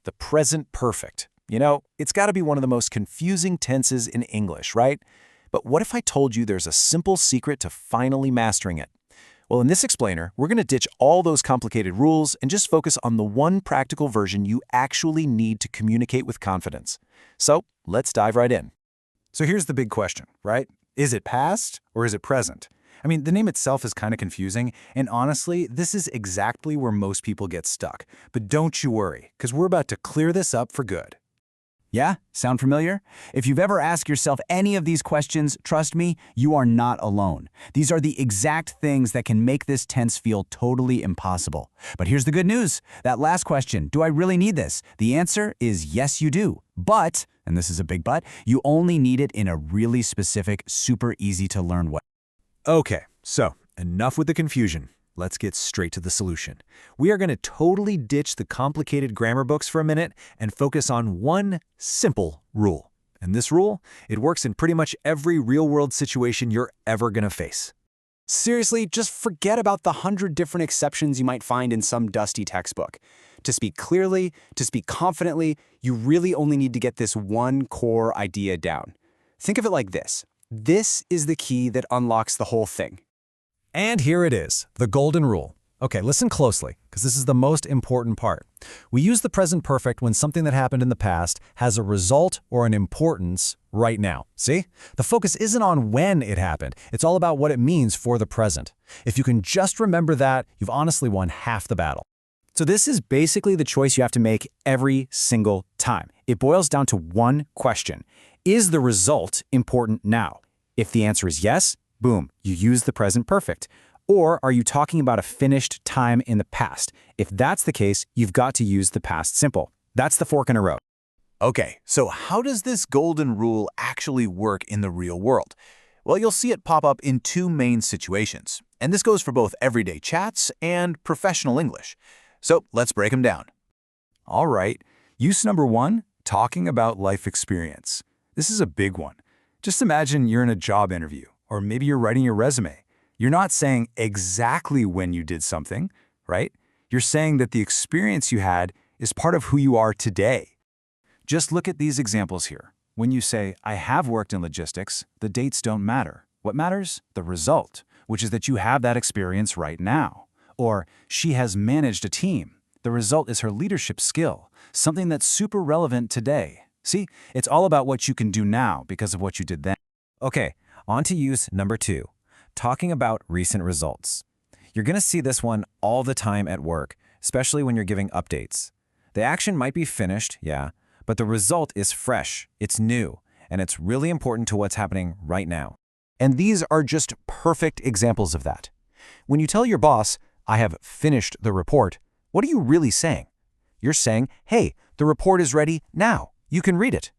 The present perfect. It's got to be one of the most confusing tenses in English, right? But what if I told you there's a simple secret to finally mastering it? Well, in this explainer, we're going to ditch all those complicated rules and just focus on the one practical version you actually need to communicate with confidence. So let's dive right in. So here's the big question, right? Is it past or is it present? I mean, the name itself is kind of confusing, and honestly, this is exactly where most people get stuck. But don't you worry, because we're about to clear this up for good. Yeah? Sound familiar? If you've ever asked yourself any of these questions, trust me, you are not alone. These are the exact things that can make this tense feel totally impossible. But here's the good news. That last question, do I really need this? The answer is yes, you do. But, and this is a big but, you only need it in a really specific, super easy to learn way. Okay, so enough with the confusion. Let's get straight to the solution. We are going to totally ditch the complicated grammar books for a minute and focus on one simple rule. And this rule, it works in pretty much every real-world situation you're ever going to face. Seriously, just forget about the 100 different exceptions you might find in some dusty textbook. To speak clearly, to speak confidently, you really only need to get this one core idea down. Think of it like this. This is the key that unlocks the whole thing. And here it is, the golden rule. Okay, listen closely, because this is the most important part. We use the present perfect when something that happened in the past has a result or an importance right now. See? The focus isn't on when it happened. It's all about what it means for the present. If you can just remember that, you've honestly won half the battle. So this is basically the choice you have to make every single time. It boils down to one question. Is the result important now? If the answer is yes, boom, you use the present perfect. Or are you talking about a finished time in the past? If that's the case, you've got to use the past simple. That's the fork in the road. Okay, so how does this golden rule actually work in the real world? Well, you'll see it pop up in two main situations. And this goes for both everyday chats and professional English. So let's break them down. All right, use number one, talking about life experience. This is a big one. Just imagine you're in a job interview, or maybe you're writing your resume. You're not saying exactly when you did something, right? You're saying that the experience you had is part of who you are today. Just look at these examples here. When you say, I have worked in logistics, the dates don't matter. What matters? The result, which is that you have that experience right now. Or, she has managed a team. The result is her leadership skill, something that's super relevant today. See, it's all about what you can do now because of what you did then. Okay, on to use number two, talking about recent results. You're going to see this one all the time at work, especially when you're giving updates. The action might be finished, yeah, but the result is fresh, it's new, and it's really important to what's happening right now. And these are just perfect examples of that. When you tell your boss, I have finished the report, what are you really saying? You're saying, hey, the report is ready now. You can read it.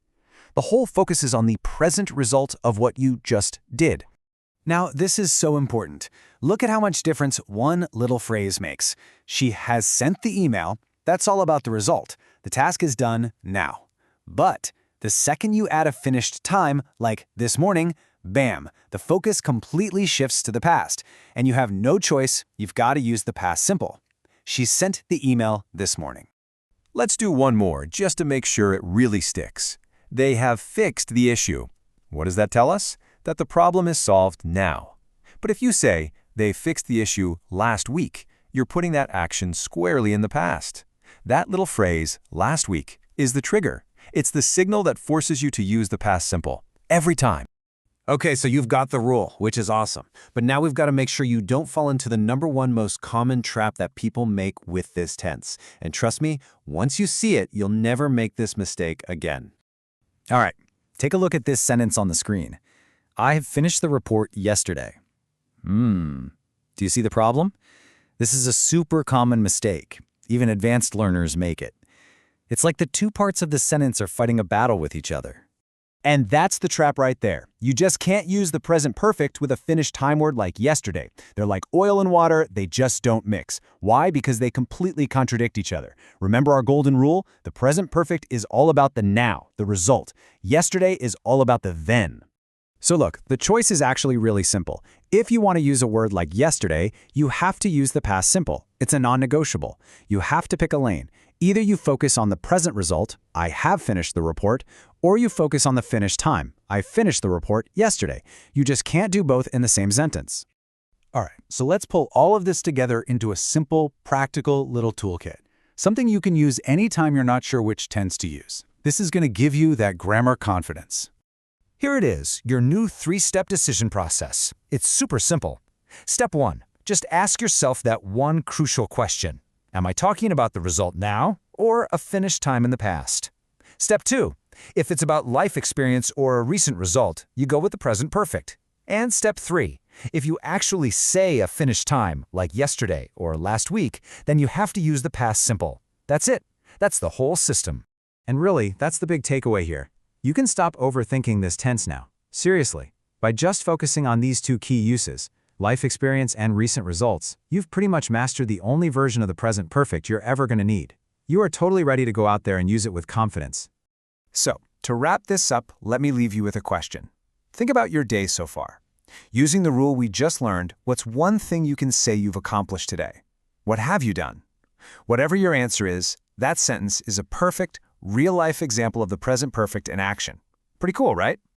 The whole focus is on the present result of what you just did. Now, this is so important. Look at how much difference one little phrase makes. She has sent the email. That's all about the result. The task is done now. But the second you add a finished time, like this morning, bam, the focus completely shifts to the past. And you have no choice. You've got to use the past simple. She sent the email this morning. Let's do one more, just to make sure it really sticks. They have fixed the issue. What does that tell us? That the problem is solved now. But if you say, they fixed the issue last week, you're putting that action squarely in the past. That little phrase, last week, is the trigger. It's the signal that forces you to use the past simple, every time. Okay, so you've got the rule, which is awesome. But now we've got to make sure you don't fall into the number one most common trap that people make with this tense. And trust me, once you see it, you'll never make this mistake again. All right, take a look at this sentence on the screen. I have finished the report yesterday. Do you see the problem? This is a super common mistake. Even advanced learners make it. It's like the two parts of the sentence are fighting a battle with each other. And that's the trap right there. You just can't use the present perfect with a finished time word like yesterday. They're like oil and water, they just don't mix. Why? Because they completely contradict each other. Remember our golden rule? The present perfect is all about the now, the result. Yesterday is all about the then. So look, the choice is actually really simple. If you want to use a word like yesterday, you have to use the past simple. It's a non-negotiable. You have to pick a lane. Either you focus on the present result, I have finished the report, or you focus on the finished time, I finished the report yesterday. You just can't do both in the same sentence. All right, so let's pull all of this together into a simple, practical little toolkit. Something you can use anytime you're not sure which tense to use. This is going to give you that grammar confidence. Here it is, your new 3-step decision process. It's super simple. Step 1. Just ask yourself that one crucial question. Am I talking about the result now or a finished time in the past? Step 2. If it's about life experience or a recent result, you go with the present perfect. And step 3. If you actually say a finished time, like yesterday or last week, then you have to use the past simple. That's it. That's the whole system. And really, that's the big takeaway here. You can stop overthinking this tense now. Seriously, by just focusing on these two key uses, life experience and recent results, you've pretty much mastered the only version of the present perfect you're ever going to need. You are totally ready to go out there and use it with confidence. So, to wrap this up, let me leave you with a question. Think about your day so far. Using the rule we just learned, what's one thing you can say you've accomplished today? What have you done? Whatever your answer is, that sentence is a perfect, real-life example of the present perfect in action. Pretty cool, right?